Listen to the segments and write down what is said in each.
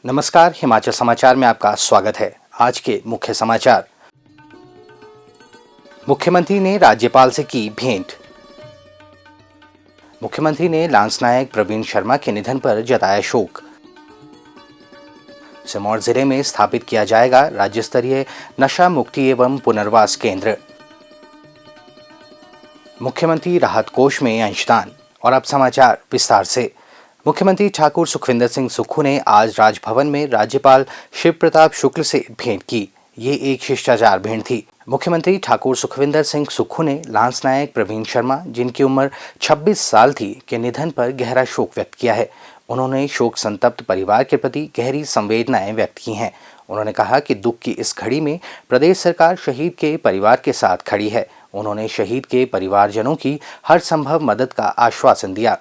नमस्कार, हिमाचल समाचार में आपका स्वागत है। आज के मुख्य समाचार। मुख्यमंत्री ने राज्यपाल से की भेंट। मुख्यमंत्री ने लांस नायक प्रवीण शर्मा के निधन पर जताया शोक। सिरमौर जिले में स्थापित किया जाएगा राज्य स्तरीय नशा मुक्ति एवं पुनर्वास केंद्र। मुख्यमंत्री राहत कोष में अंशदान। और अब समाचार विस्तार से। मुख्यमंत्री ठाकुर सुखविंदर सिंह सुक्खू ने आज राजभवन में राज्यपाल शिव प्रताप शुक्ल से भेंट की। ये एक शिष्टाचार भेंट थी। मुख्यमंत्री ठाकुर सुखविंदर सिंह सुक्खू ने लांस नायक प्रवीण शर्मा, जिनकी उम्र 26 साल थी, के निधन पर गहरा शोक व्यक्त किया है। उन्होंने शोक संतप्त परिवार के प्रति गहरी संवेदनाएं व्यक्त की हैं। उन्होंने कहा कि दुख की इस घड़ी में प्रदेश सरकार शहीद के परिवार के साथ खड़ी है। उन्होंने शहीद के परिवारजनों की हर संभव मदद का आश्वासन दिया।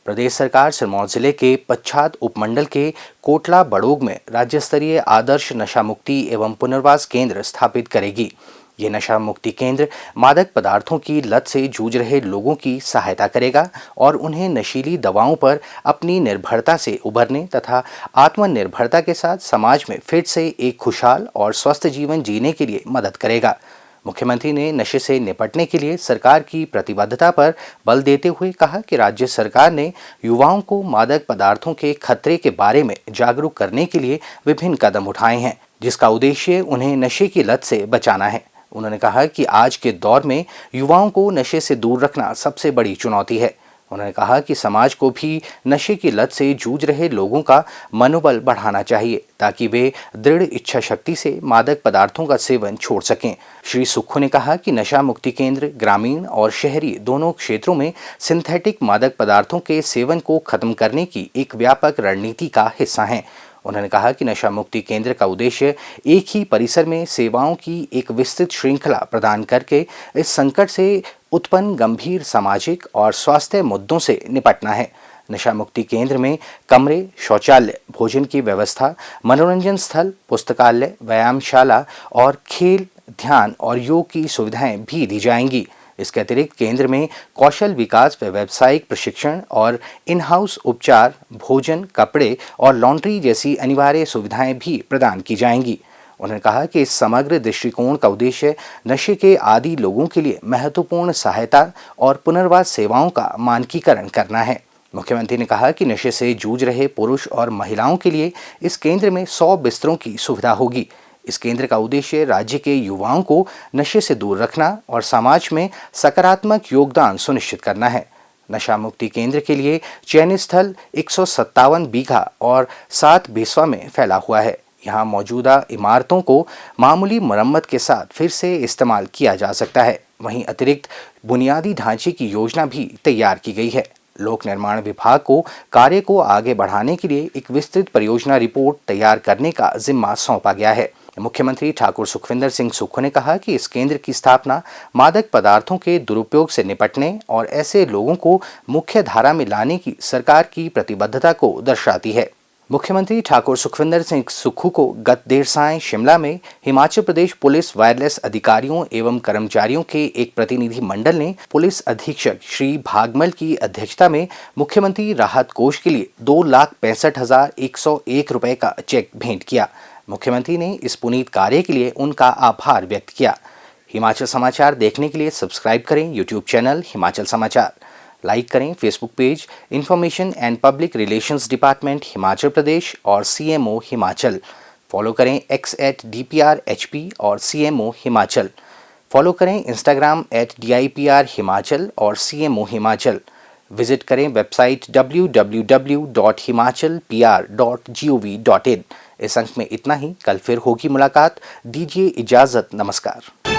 प्रदेश सरकार सिरमौर जिले के पच्छाद उपमंडल के कोटला बड़ोग में राज्य स्तरीय आदर्श नशा मुक्ति एवं पुनर्वास केंद्र स्थापित करेगी। ये नशा मुक्ति केंद्र मादक पदार्थों की लत से जूझ रहे लोगों की सहायता करेगा और उन्हें नशीली दवाओं पर अपनी निर्भरता से उभरने तथा आत्मनिर्भरता के साथ समाज में फिर से एक खुशहाल और स्वस्थ जीवन जीने के लिए मदद करेगा। मुख्यमंत्री ने नशे से निपटने के लिए सरकार की प्रतिबद्धता पर बल देते हुए कहा कि राज्य सरकार ने युवाओं को मादक पदार्थों के खतरे के बारे में जागरूक करने के लिए विभिन्न कदम उठाए हैं, जिसका उद्देश्य उन्हें नशे की लत से बचाना है। उन्होंने कहा कि आज के दौर में युवाओं को नशे से दूर रखना सबसे बड़ी चुनौती है। उन्होंने कहा कि समाज को भी नशे की लत से जूझ रहे लोगों का मनोबल बढ़ाना चाहिए ताकि वे दृढ़ इच्छा शक्ति से मादक पदार्थों का सेवन छोड़ सकें। श्री सुक्खू ने कहा कि नशा मुक्ति केंद्र ग्रामीण और शहरी दोनों क्षेत्रों में सिंथेटिक मादक पदार्थों के सेवन को खत्म करने की एक व्यापक रणनीति का हिस्सा हैं। उन्होंने कहा कि नशा मुक्ति केंद्र का उद्देश्य एक ही परिसर में सेवाओं की एक विस्तृत श्रृंखला प्रदान करके इस संकट से उत्पन्न गंभीर सामाजिक और स्वास्थ्य मुद्दों से निपटना है। नशा मुक्ति केंद्र में कमरे, शौचालय, भोजन की व्यवस्था, मनोरंजन स्थल, पुस्तकालय, व्यायामशाला और खेल, ध्यान और योग की सुविधाएं भी दी जाएंगी। इसके अतिरिक्त केंद्र में कौशल विकास व व्यावसायिक प्रशिक्षण और इन हाउस उपचार, भोजन, कपड़े और लॉन्ड्री जैसी अनिवार्य सुविधाएं भी प्रदान की जाएंगी। उन्होंने कहा कि इस समग्र दृष्टिकोण का उद्देश्य नशे के आदी लोगों के लिए महत्वपूर्ण सहायता और पुनर्वास सेवाओं का मानकीकरण करना है। मुख्यमंत्री ने कहा कि नशे से जूझ रहे पुरुष और महिलाओं के लिए इस केंद्र में 100 बिस्तरों की सुविधा होगी। इस केंद्र का उद्देश्य राज्य के युवाओं को नशे से दूर रखना और समाज में सकारात्मक योगदान सुनिश्चित करना है। नशा मुक्ति केंद्र के लिए चयनित स्थल 157 बीघा और 7 बिस्वा में फैला हुआ है। यहाँ मौजूदा इमारतों को मामूली मरम्मत के साथ फिर से इस्तेमाल किया जा सकता है। वहीं अतिरिक्त बुनियादी ढांचे की योजना भी तैयार की गई है। लोक निर्माण विभाग को कार्य को आगे बढ़ाने के लिए एक विस्तृत परियोजना रिपोर्ट तैयार करने का जिम्मा सौंपा गया है। मुख्यमंत्री ठाकुर सुखविंदर सिंह सुक्खू ने कहा कि इस केंद्र की स्थापना मादक पदार्थों के दुरुपयोग से निपटने और ऐसे लोगों को मुख्य धारा में लाने की सरकार की प्रतिबद्धता को दर्शाती है। मुख्यमंत्री ठाकुर सुखविंदर सिंह सुक्खू को गत देर सायं शिमला में हिमाचल प्रदेश पुलिस वायरलेस अधिकारियों एवं कर्मचारियों के एक प्रतिनिधि मंडल ने पुलिस अधीक्षक श्री भागमल की अध्यक्षता में मुख्यमंत्री राहत कोष के लिए 2,65,101 रुपए का चेक भेंट किया। मुख्यमंत्री ने इस पुनीत कार्य के लिए उनका आभार व्यक्त किया। हिमाचल समाचार देखने के लिए सब्सक्राइब करें यूट्यूब चैनल हिमाचल समाचार, लाइक करें Facebook page information and public relations department Himachal Pradesh और CMO हिमाचल, फॉलो करें x@DPRHP और CMO हिमाचल, फॉलो करें इंस्टाग्राम @DIPR हिमाचल और CMO हिमाचल, विजिट करें वेबसाइट www.himachalpr.gov.in। इस अंक में इतना ही। कल फिर होगी मुलाकात। दीजिए इजाजत। नमस्कार।